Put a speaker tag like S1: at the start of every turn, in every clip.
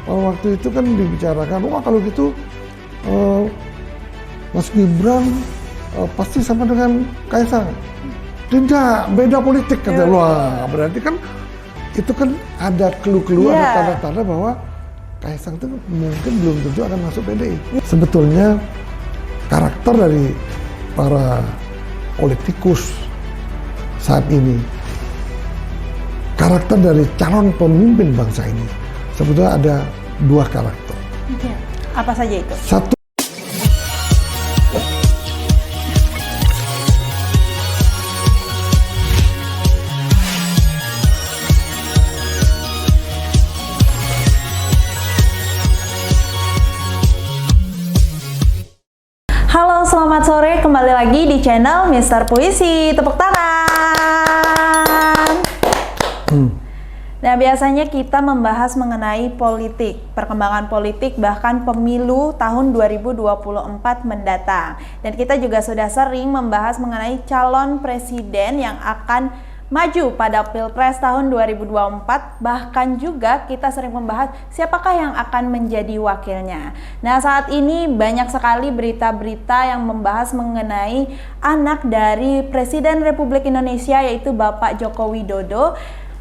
S1: waktu itu kan dibicarakan, wah kalau gitu Mas Gibran pasti sama dengan Kaisang. Tidak, beda politik kata. Wah, berarti kan itu kan ada clue-clue, ada tanda-tanda bahwa Kaisang itu mungkin belum tentu akan masuk PDI. Sebetulnya karakter dari para politikus saat ini, karakter dari calon pemimpin bangsa ini, sebetulnya ada dua karakter.
S2: Apa saja itu?
S1: Satu,
S2: Halo, selamat sore. Kembali lagi di channel Mister Puisi. Tepuk tangan. Nah, biasanya kita membahas mengenai politik, perkembangan politik, bahkan pemilu tahun 2024 mendatang. Dan kita juga sudah sering membahas mengenai calon presiden yang akan maju pada Pilpres tahun 2024, bahkan juga kita sering membahas siapakah yang akan menjadi wakilnya. Nah, saat ini banyak sekali berita-berita yang membahas mengenai anak dari Presiden Republik Indonesia, yaitu Bapak Joko Widodo.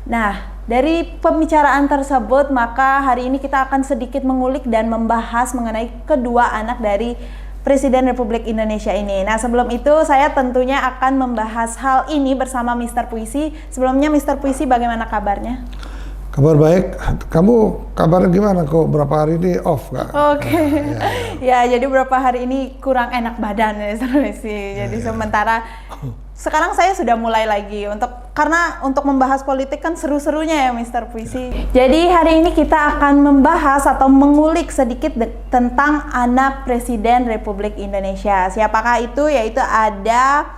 S2: Nah, dari pembicaraan tersebut, maka hari ini kita akan sedikit mengulik dan membahas mengenai kedua anak dari Presiden Republik Indonesia ini. Nah, sebelum itu saya tentunya akan membahas hal ini bersama Mister Puisi. Sebelumnya Mister Puisi, bagaimana kabarnya?
S1: kabar baik. Kamu kabarnya gimana kok? Berapa hari ini off Kak?
S2: Oke. Ya, jadi beberapa hari ini kurang enak badan Mister Puisi. Jadi sementara sekarang saya sudah mulai lagi karena untuk membahas politik kan seru-serunya ya Mister Puisi. Jadi hari ini kita akan membahas atau mengulik sedikit tentang anak Presiden Republik Indonesia. Siapakah itu? Yaitu ada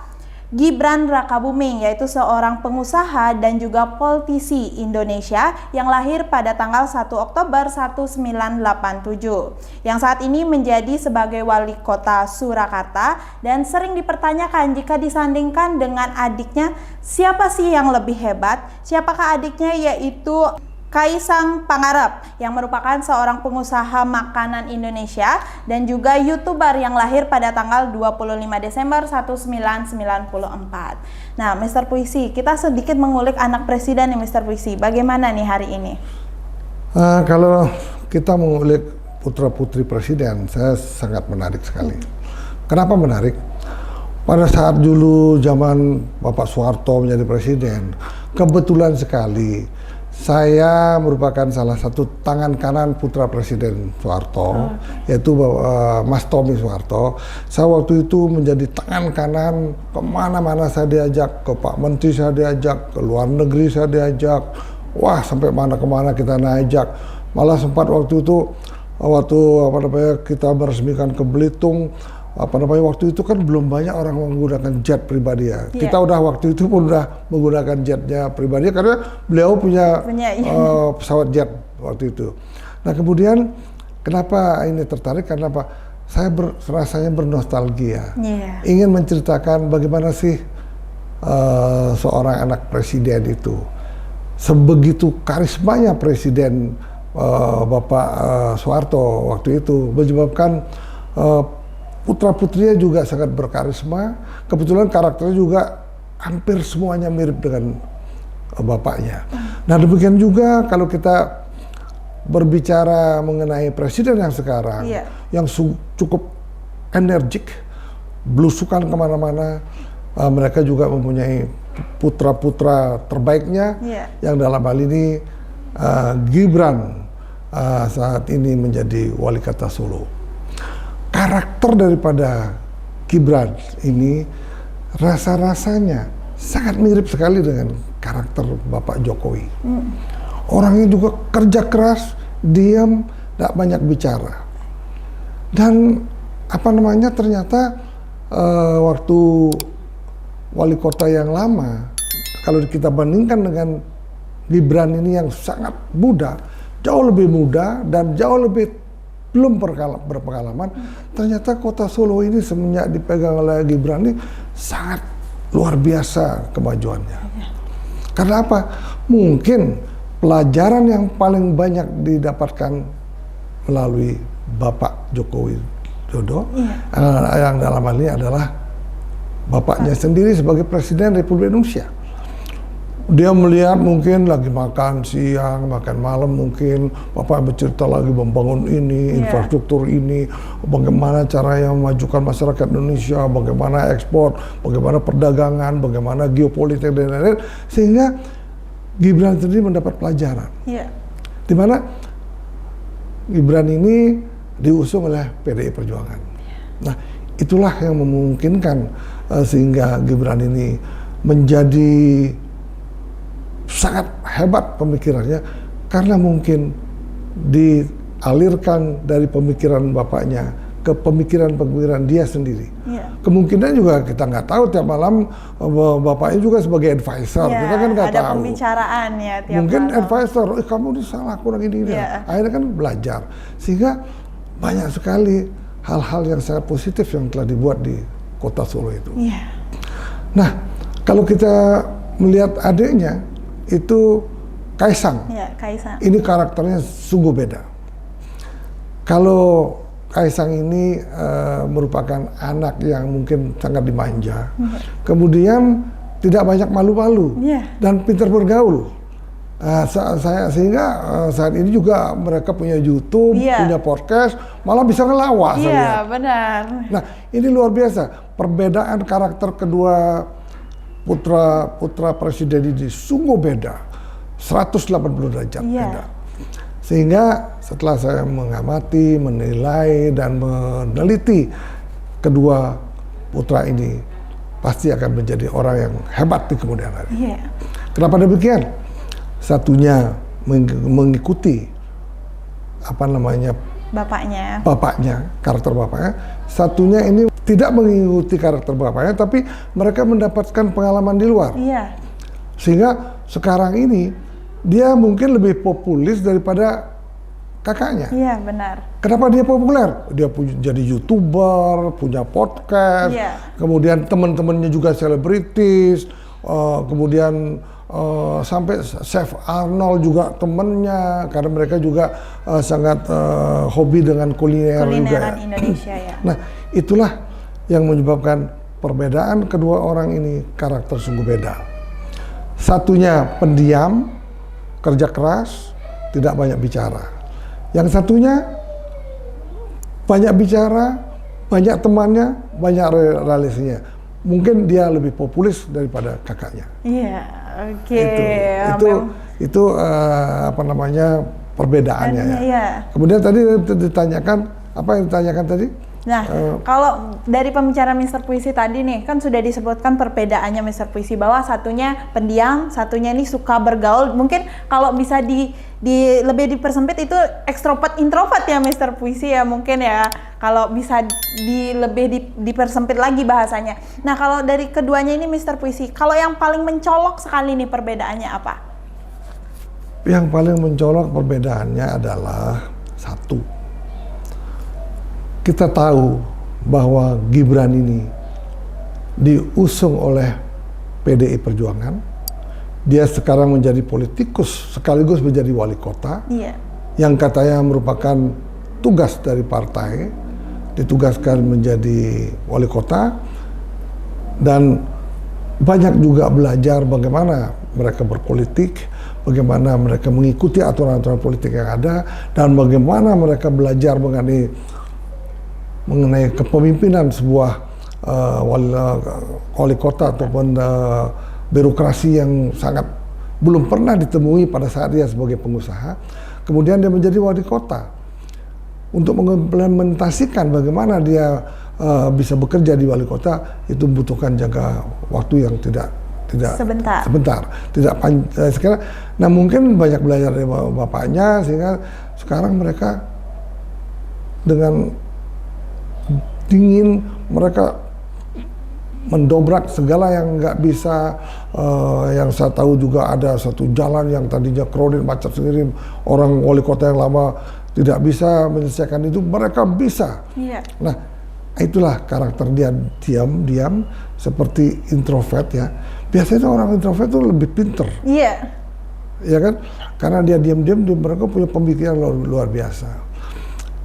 S2: Gibran Rakabuming, yaitu seorang pengusaha dan juga politisi Indonesia yang lahir pada tanggal 1 Oktober 1987, yang saat ini menjadi sebagai wali kota Surakarta dan sering dipertanyakan jika disandingkan dengan adiknya, siapa sih yang lebih hebat? Siapakah adiknya? Yaitu Kaisang Pangarep, yang merupakan seorang pengusaha makanan Indonesia dan juga YouTuber yang lahir pada tanggal 25 Desember 1994. Nah, Mister Puisi, kita sedikit mengulik anak presiden nih Mister Puisi. Bagaimana nih hari ini?
S1: Kalau kita mengulik putra-putri presiden, saya sangat menarik sekali. Kenapa menarik? Pada saat dulu zaman Bapak Soeharto menjadi presiden, kebetulan sekali saya merupakan salah satu tangan kanan putra Presiden Soeharto, yaitu Mas Tommy Soeharto. Saya waktu itu menjadi tangan kanan, kemana-mana saya diajak, ke Pak Menteri saya diajak, ke luar negeri saya diajak, wah sampai mana-kemana kita diajak. Malah sempat waktu itu, kita meresmikan ke Belitung, waktu itu kan belum banyak orang menggunakan jet pribadi ya. Kita udah waktu itu pun udah menggunakan jetnya pribadi karena beliau punya pesawat jet waktu itu. Nah, kemudian kenapa ini tertarik? Karena apa? Saya rasanya bernostalgia. Ingin menceritakan bagaimana sih seorang anak presiden itu. Sebegitu karismanya presiden Bapak Soeharto waktu itu menyebabkan putra-putrinya juga sangat berkarisma. Kebetulan karakternya juga hampir semuanya mirip dengan bapaknya. Nah, demikian juga kalau kita berbicara mengenai presiden yang sekarang, yang cukup energik, belusukan kemana-mana. Mereka juga mempunyai putra-putra terbaiknya, yang dalam hal ini Gibran saat ini menjadi wali kota Solo. Karakter daripada Gibran ini rasa-rasanya sangat mirip sekali dengan karakter Bapak Jokowi. Orangnya juga kerja keras, diam, tidak banyak bicara. Dan ternyata waktu wali kota yang lama, kalau kita bandingkan dengan Gibran ini yang sangat muda, jauh lebih muda dan jauh lebih belum berpengalaman, ternyata kota Solo ini semenjak dipegang oleh Gibran ini sangat luar biasa kemajuannya. Karena apa? Mungkin pelajaran yang paling banyak didapatkan melalui Bapak Joko Widodo, yang dalam hal ini adalah bapaknya sendiri sebagai Presiden Republik Indonesia. Dia melihat mungkin lagi makan siang, makan malam, mungkin Bapak bercerita lagi membangun ini, infrastruktur ini, bagaimana caranya memajukan masyarakat Indonesia, bagaimana ekspor, bagaimana perdagangan, bagaimana geopolitik dan lain-lain, sehingga Gibran sendiri mendapat pelajaran. Di mana Gibran ini diusung oleh PDI Perjuangan. Nah, itulah yang memungkinkan sehingga Gibran ini menjadi sangat hebat pemikirannya, karena mungkin dialirkan dari pemikiran bapaknya ke pemikiran-pemikiran dia sendiri. Kemungkinan juga kita nggak tahu, tiap malam bapaknya juga sebagai advisor, kita kan nggak tahu.
S2: Ada pembicaraan ya tiap
S1: mungkin
S2: malam.
S1: Advisor, kamu ini salah, kurang ini. Akhirnya kan belajar, sehingga banyak sekali hal-hal yang sangat positif yang telah dibuat di kota Solo itu. Nah, kalau kita melihat adiknya itu Kaisang.
S2: Kaisang.
S1: Ini karakternya sungguh beda. Kalau Kaisang ini merupakan anak yang mungkin sangat dimanja, kemudian tidak banyak malu-malu dan pintar bergaul. Sehingga saat ini juga mereka punya YouTube, punya podcast, malah bisa ngelawak.
S2: Benar.
S1: Nah, ini luar biasa. Perbedaan karakter kedua putra presiden ini sungguh beda, 180 derajat beda. Sehingga setelah saya mengamati, menilai, dan meneliti kedua putra ini, pasti akan menjadi orang yang hebat di kemudian hari. Kenapa demikian? Satunya mengikuti bapaknya, karakter bapaknya. Satunya ini tidak mengikuti karakter bapaknya, tapi mereka mendapatkan pengalaman di luar. Sehingga sekarang ini dia mungkin lebih populis daripada kakaknya.
S2: Benar.
S1: Kenapa dia populer? Dia jadi YouTuber, punya podcast, kemudian teman-temannya juga selebritis, kemudian sampai Chef Arnold juga temennya, karena mereka juga sangat hobi dengan kulineran juga.
S2: Indonesia
S1: Nah, itulah yang menyebabkan perbedaan kedua orang ini karakter sungguh beda. Satunya pendiam, kerja keras, tidak banyak bicara. Yang satunya banyak bicara, banyak temannya, banyak relasinya. Mungkin dia lebih populis daripada kakaknya. Itu apa namanya perbedaannya Kemudian tadi ditanyakan, apa yang ditanyakan tadi?
S2: Nah, kalau dari pembicara Mr. Puisi tadi nih, kan sudah disebutkan perbedaannya Mr. Puisi, bahwa satunya pendiam, satunya ini suka bergaul. Mungkin kalau bisa lebih dipersempit itu ekstrovert introvert ya Mr. Puisi ya, mungkin ya. Kalau bisa lebih dipersempit lagi bahasanya. Nah, kalau dari keduanya ini Mr. Puisi, kalau yang paling mencolok sekali nih perbedaannya apa?
S1: Yang paling mencolok perbedaannya adalah satu. Kita tahu bahwa Gibran ini diusung oleh PDI Perjuangan. Dia sekarang menjadi politikus sekaligus menjadi wali kota. Yang katanya merupakan tugas dari partai, ditugaskan menjadi wali kota, dan banyak juga belajar bagaimana mereka berpolitik, bagaimana mereka mengikuti aturan-aturan politik yang ada, dan bagaimana mereka belajar mengenai kepemimpinan sebuah wali kota ataupun birokrasi yang sangat belum pernah ditemui pada saat dia sebagai pengusaha. Kemudian dia menjadi wali kota. Untuk mengimplementasikan bagaimana dia bisa bekerja di wali kota, itu membutuhkan jangka waktu yang tidak sebentar, tidak sekarang. Nah, mungkin banyak belajar dari bapaknya, sehingga sekarang mereka dengan dingin, mereka mendobrak segala yang nggak bisa. Yang saya tahu juga ada satu jalan yang tadinya crowded, macet sendiri, orang wali kota yang lama tidak bisa menyelesaikan itu, mereka bisa. Nah, itulah karakter dia, diam seperti introvert ya. Biasanya orang introvert itu lebih pinter. Ya kan? Karena dia diam-diam, mereka punya pemikiran luar biasa.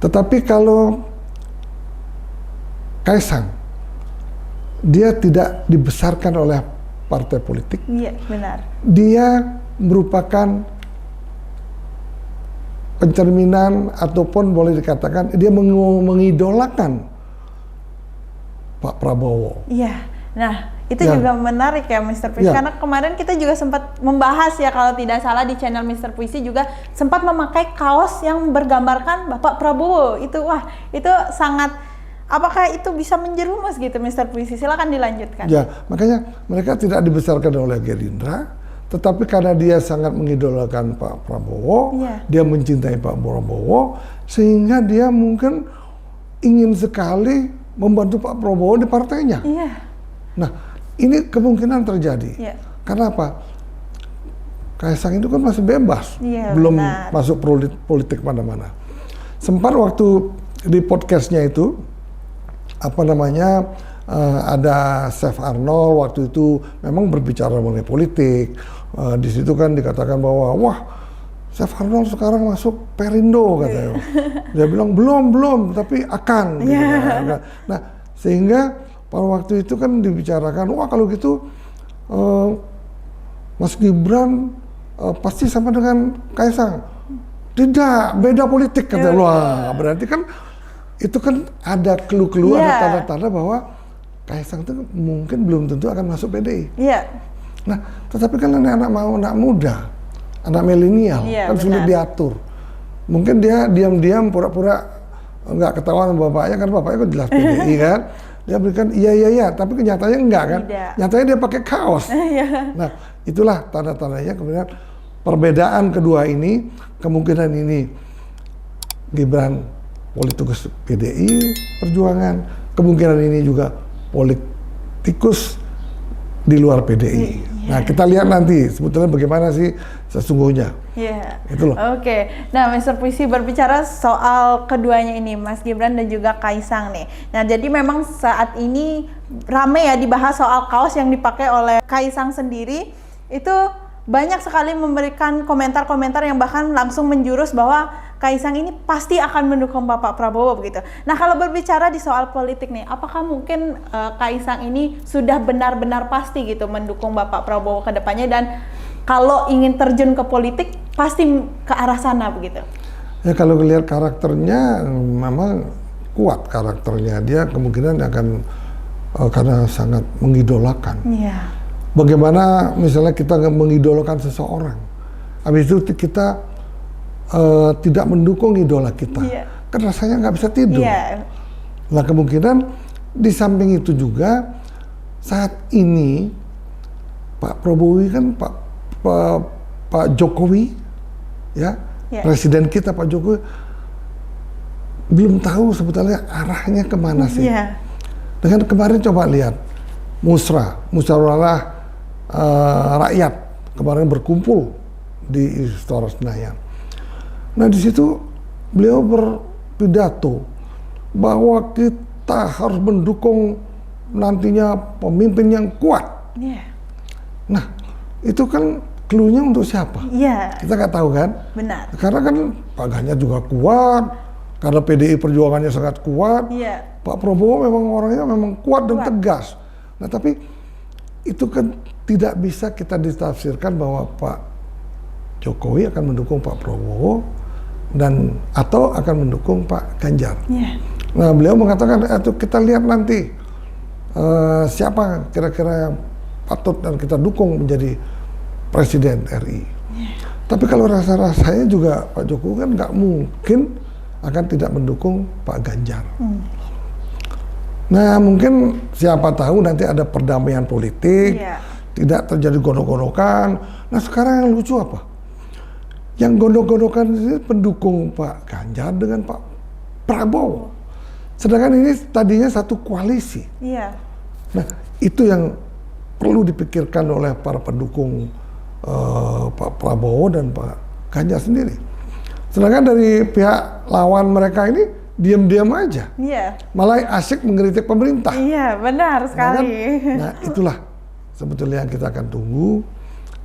S1: Tetapi kalau Kaisang, dia tidak dibesarkan oleh partai politik.
S2: Iya, benar.
S1: Dia merupakan pencerminan ataupun boleh dikatakan dia mengidolakan Pak Prabowo.
S2: Iya. Nah, itu
S1: Ya.
S2: juga menarik ya Mr. Puisi,
S1: Ya.
S2: karena kemarin kita juga sempat membahas ya, kalau tidak salah di channel Mr. Puisi juga sempat memakai kaos yang bergambarkan Bapak Prabowo. Itu wah, itu sangat, apakah itu bisa menjerumus gitu Mr. Puisi? Silakan dilanjutkan.
S1: Ya, makanya mereka tidak dibesarkan oleh Gerindra, tetapi karena dia sangat mengidolakan Pak Prabowo,
S2: Iya.
S1: dia mencintai Pak Prabowo, sehingga dia mungkin ingin sekali membantu Pak Prabowo di partainya.
S2: Iya.
S1: Nah, ini kemungkinan terjadi.
S2: Iya.
S1: Karena apa? Kaisang itu kan masih bebas,
S2: Iya,
S1: belum
S2: benar.
S1: masuk politik mana-mana. Sempat waktu di podcastnya itu, apa namanya, ada Chef Arnold waktu itu memang berbicara mengenai politik. Di situ kan dikatakan bahwa wah, Chef Arnold sekarang masuk Perindo katanya. Dia bilang belum, tapi akan. Gitu kan. Nah, sehingga pada waktu itu kan dibicarakan, wah kalau gitu Mas Gibran pasti sama dengan Kaisang. Tidak, beda politik katanya. Wah, berarti kan itu kan ada clue-clue, ada tanda-tanda bahwa Kaisang itu mungkin belum tentu akan masuk PDI.
S2: Iya.
S1: Nah, tetapi kan anak muda, anak milenial, kan sulit diatur. Mungkin dia diam-diam pura-pura nggak ketahuan sama bapaknya, kan bapaknya kan jelas PDI kan. Dia berikan iya, tapi kenyataannya enggak kan.
S2: Tidak.
S1: Nyatanya dia pakai kaos. Nah, itulah tanda-tandanya kemudian perbedaan kedua ini, kemungkinan ini Gibran politikus PDI Perjuangan, kemungkinan ini juga politikus di luar PDI. Nah, kita lihat nanti sebetulnya bagaimana sih sesungguhnya.
S2: Iya.
S1: Itu loh.
S2: Oke. Nah, Mr. Puisi berbicara soal keduanya ini, Mas Gibran dan juga Kaisang nih. Nah, jadi memang saat ini rame ya dibahas soal kaos yang dipakai oleh Kaisang sendiri. Itu banyak sekali memberikan komentar-komentar yang bahkan langsung menjurus bahwa Kaisang ini pasti akan mendukung Bapak Prabowo begitu. Nah, kalau berbicara di soal politik nih, apakah mungkin Kaisang ini sudah benar-benar pasti gitu mendukung Bapak Prabowo ke depannya, dan kalau ingin terjun ke politik pasti ke arah sana begitu?
S1: Ya, kalau lihat karakternya memang kuat karakternya. Dia kemungkinan akan karena sangat mengidolakan.
S2: Iya.
S1: Bagaimana misalnya kita mengidolakan seseorang, habis itu kita tidak mendukung idola kita, kan rasanya nggak bisa tidur. Nah, kemungkinan di samping itu juga saat ini Pak Prabowo kan Pak Jokowi, ya, presiden kita Pak Jokowi belum tahu sebetulnya arahnya kemana sih. Dengan kemarin coba lihat musyawarah rakyat kemarin berkumpul di Istora Senayan. Nah, di situ beliau berpidato bahwa kita harus mendukung nantinya pemimpin yang kuat. Nah, itu kan clue-nya untuk siapa? Kita nggak tahu kan?
S2: Benar.
S1: Karena kan Pak Ganjar juga kuat, karena PDI Perjuangannya sangat kuat. Pak Prabowo memang orangnya memang kuat dan tegas. Nah, tapi itu kan tidak bisa kita ditafsirkan bahwa Pak Jokowi akan mendukung Pak Prabowo dan atau akan mendukung Pak Ganjar. Nah, beliau mengatakan itu kita lihat nanti siapa kira-kira yang patut dan kita dukung menjadi presiden RI. Tapi kalau rasa-rasanya juga Pak Jokowi kan nggak mungkin akan tidak mendukung Pak Ganjar. Nah, mungkin siapa tahu nanti ada perdamaian politik, tidak terjadi gondok-gondokan. Nah, sekarang yang lucu apa? Yang gondok-gondokan ini pendukung Pak Ganjar dengan Pak Prabowo. Sedangkan ini tadinya satu koalisi. Nah, itu yang perlu dipikirkan oleh para pendukung Pak Prabowo dan Pak Ganjar sendiri. Sedangkan dari pihak lawan mereka ini diam-diam aja. Malah asik mengkritik pemerintah.
S2: Benar sekali.
S1: Nah, itulah sebetulnya yang kita akan tunggu.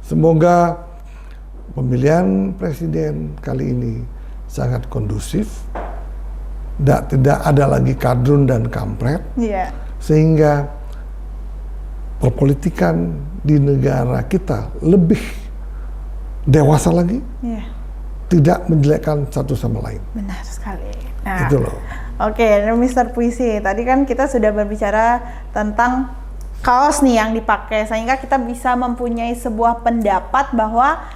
S1: Semoga pemilihan presiden kali ini sangat kondusif, tidak ada lagi kadrun dan kampret,
S2: Iya.
S1: sehingga perpolitikan di negara kita lebih dewasa lagi,
S2: Iya.
S1: tidak menjelekkan satu sama lain.
S2: Benar sekali. Nah,
S1: Itu loh.
S2: Oke, Mr. Puisi, tadi kan kita sudah berbicara tentang kaos nih yang dipakai, sehingga kita bisa mempunyai sebuah pendapat bahwa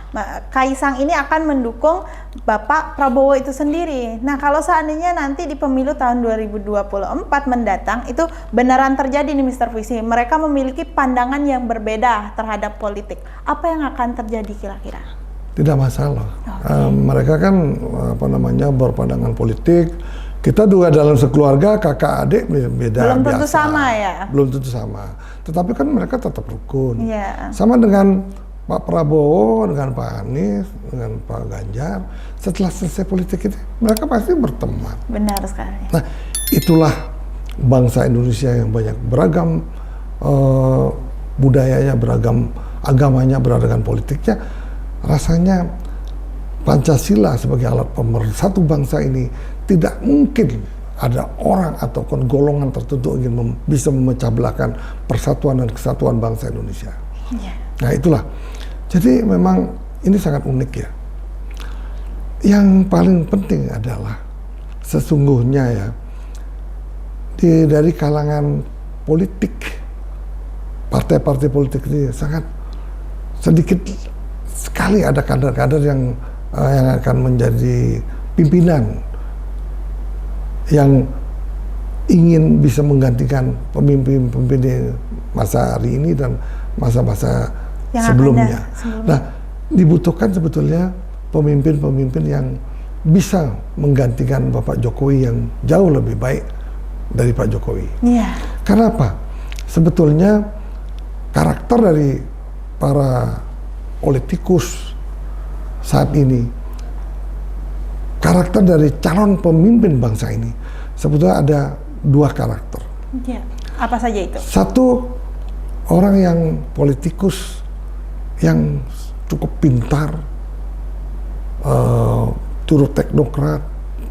S2: Kaisang ini akan mendukung Bapak Prabowo itu sendiri. Nah, kalau seandainya nanti di pemilu tahun 2024 mendatang, itu beneran terjadi nih Mr. Puisi, mereka memiliki pandangan yang berbeda terhadap politik. Apa yang akan terjadi kira-kira?
S1: Tidak masalah. Mereka kan berpandangan politik. Kita juga dalam sekeluarga kakak adik beda.
S2: Belum tentu
S1: biasa.
S2: sama ya?
S1: Belum tentu sama. Tetapi kan mereka tetap rukun.
S2: Iya.
S1: Sama dengan Pak Prabowo, dengan Pak Anies, dengan Pak Ganjar. Setelah selesai politik itu, mereka pasti berteman.
S2: Benar sekali.
S1: Nah, itulah bangsa Indonesia yang banyak beragam budayanya, beragam agamanya, beragam politiknya. Rasanya Pancasila sebagai alat pemersatu bangsa ini tidak mungkin ada orang ataupun golongan tertentu ingin bisa memecah belahkan persatuan dan kesatuan bangsa Indonesia.
S2: Iya.
S1: Nah itulah. Jadi memang ini sangat unik ya. Yang paling penting adalah sesungguhnya ya, dari kalangan politik, partai-partai politik ini sangat sedikit sekali ada kader-kader yang akan menjadi pimpinan yang ingin bisa menggantikan pemimpin-pemimpin masa hari ini dan masa-masa sebelumnya. Nah, dibutuhkan sebetulnya pemimpin-pemimpin yang bisa menggantikan Bapak Jokowi yang jauh lebih baik dari Pak Jokowi.
S2: Iya.
S1: Karena apa? Sebetulnya karakter dari para politikus saat ini, karakter dari calon pemimpin bangsa ini, sebetulnya ada dua karakter.
S2: Iya. Apa saja itu?
S1: Satu, orang yang politikus yang cukup pintar, turut teknokrat,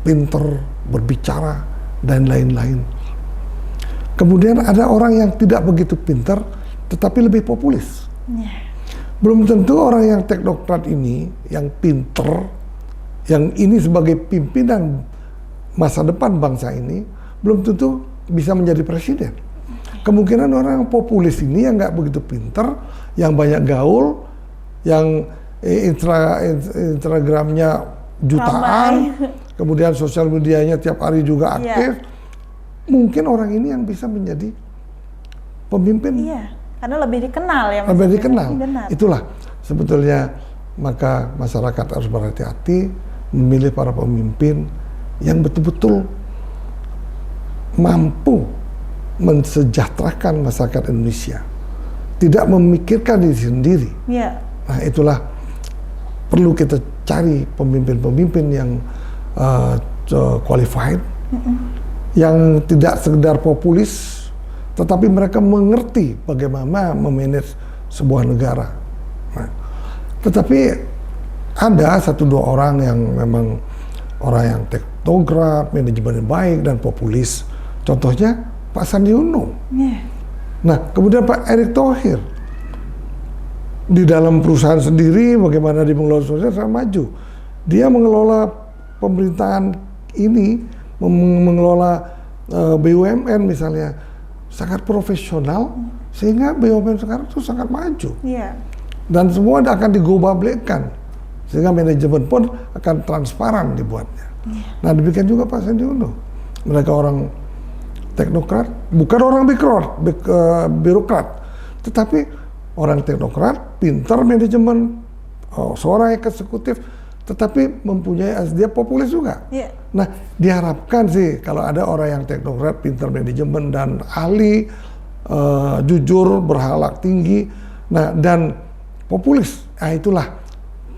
S1: pinter, berbicara, dan lain-lain. Kemudian ada orang yang tidak begitu pintar, tetapi lebih populis.
S2: Iya.
S1: Belum tentu orang yang teknokrat ini, yang pinter, yang ini sebagai pimpinan masa depan bangsa ini, belum tentu bisa menjadi presiden. Kemungkinan orang yang populis ini yang nggak begitu pinter, yang banyak gaul, yang Instagramnya jutaan, kemudian sosial medianya tiap hari juga aktif, mungkin orang ini yang bisa menjadi pemimpin.
S2: Iya. Karena lebih dikenal ya.
S1: Lebih dikenal.
S2: Benar.
S1: Itulah sebetulnya maka masyarakat harus berhati-hati memilih para pemimpin yang betul-betul mampu mensejahterakan masyarakat Indonesia, tidak memikirkan diri sendiri.
S2: Iya.
S1: Nah itulah perlu kita cari pemimpin-pemimpin yang qualified, yang tidak sekedar populis, tetapi mereka mengerti bagaimana memanage sebuah negara. Nah, tetapi ada satu dua orang yang memang orang yang teknokrat, manajemen yang baik dan populis. Contohnya Pak Sandi Uno.
S2: Yeah.
S1: Nah, kemudian Pak Erick Thohir di dalam perusahaan sendiri bagaimana dia mengelola sosial sangat maju. Dia mengelola pemerintahan ini, mengelola BUMN misalnya sangat profesional, sehingga BUMN sekarang itu sangat maju.
S2: Yeah.
S1: Dan semua akan digobablekan, sehingga manajemen pun akan transparan dibuatnya.
S2: Yeah.
S1: Nah demikian juga Pak Sandi Uno. Mereka orang teknokrat, bukan orang birokrat, tetapi orang teknokrat, pintar manajemen, seorang eksekutif, tetapi mempunyai dia populis juga.
S2: Yeah.
S1: Nah, diharapkan sih kalau ada orang yang teknokrat, pintar manajemen dan ahli, jujur, berhalak tinggi, nah dan populis. Nah, itulah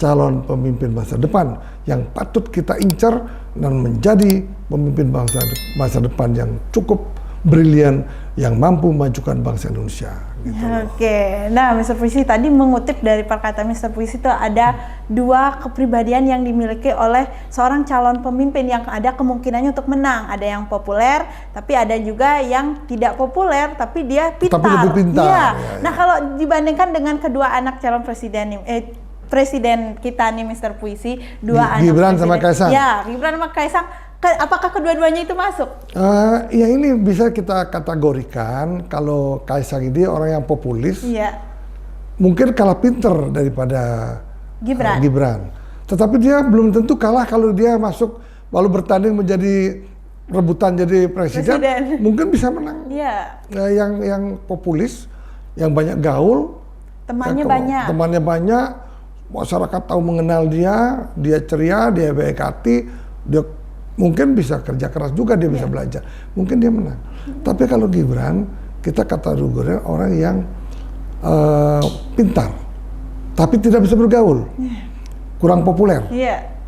S1: calon pemimpin masa depan yang patut kita incar dan menjadi pemimpin bangsa masa depan yang cukup brilian yang mampu memajukan bangsa Indonesia. Gitu.
S2: Oke, nah Mr. Puisi tadi mengutip dari perkataan Mr. Puisi itu ada dua kepribadian yang dimiliki oleh seorang calon pemimpin yang ada kemungkinannya untuk menang. Ada yang populer, tapi ada juga yang tidak populer, tapi dia pintar.
S1: Tapi lebih pintar.
S2: Iya.
S1: Ya.
S2: Nah kalau dibandingkan dengan kedua anak calon presiden presiden kita nih Mr. Puisi, dua anak
S1: Gibran
S2: presiden.
S1: sama Kaisang.
S2: Ya, Gibran sama Kaisang. Apakah kedua-duanya itu masuk?
S1: Ya ini bisa kita kategorikan kalau Kaisang ini orang yang populis,
S2: Iya.
S1: mungkin kalah pinter daripada Gibran. Tetapi dia belum tentu kalah kalau dia masuk lalu bertanding menjadi rebutan jadi presiden. Mungkin bisa menang.
S2: Iya.
S1: Yang populis, yang banyak gaul, temannya banyak, masyarakat tahu mengenal dia ceria, dia baik hati, dia mungkin bisa kerja keras juga, dia bisa belajar, mungkin dia menang. Tapi kalau Gibran, kita kategorikan orang yang pintar, tapi tidak bisa bergaul, kurang populer.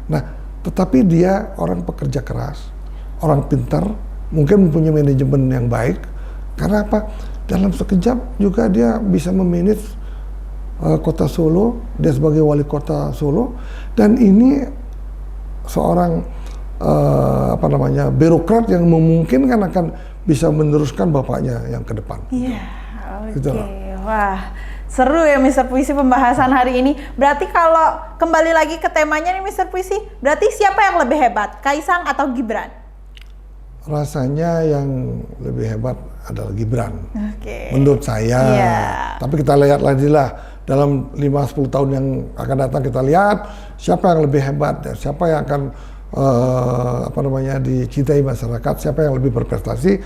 S1: Nah, tetapi dia orang pekerja keras, orang pintar, mungkin mempunyai manajemen yang baik. Karena apa? Dalam sekejap juga dia bisa memanage kota Solo, dia sebagai wali kota Solo, dan ini seorang birokrat yang memungkinkan akan bisa meneruskan bapaknya yang ke depan.
S2: Iya, oke. Wah, seru ya Mr. Puisi pembahasan hari ini. Berarti kalau kembali lagi ke temanya nih Mr. Puisi, berarti siapa yang lebih hebat, Kaisang atau Gibran?
S1: Rasanya yang lebih hebat adalah Gibran. Menurut saya. Tapi kita lihat lagi lah dalam 5-10 tahun yang akan datang, kita lihat siapa yang lebih hebat, siapa yang akan dicintai masyarakat, siapa yang lebih berprestasi,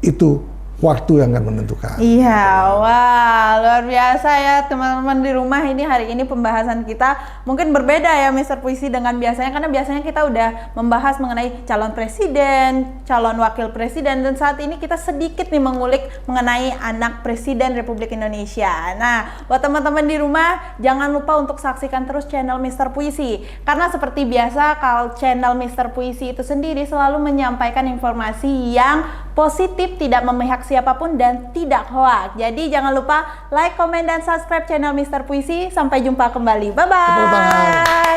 S1: itu waktu yang akan menentukan.
S2: Iya, wah luar biasa ya teman-teman di rumah. Ini hari ini pembahasan kita mungkin berbeda ya Mr. Puisi dengan biasanya, karena biasanya kita udah membahas mengenai calon presiden, calon wakil presiden, dan saat ini kita sedikit nih mengulik mengenai anak presiden Republik Indonesia. Nah, buat teman-teman di rumah jangan lupa untuk saksikan terus channel Mr. Puisi, karena seperti biasa kalau channel Mr. Puisi itu sendiri selalu menyampaikan informasi yang positif, tidak memihak siapapun dan tidak hoax. Jadi jangan lupa like, komen, dan subscribe channel Mr. Puisi. Sampai jumpa kembali. Bye-bye.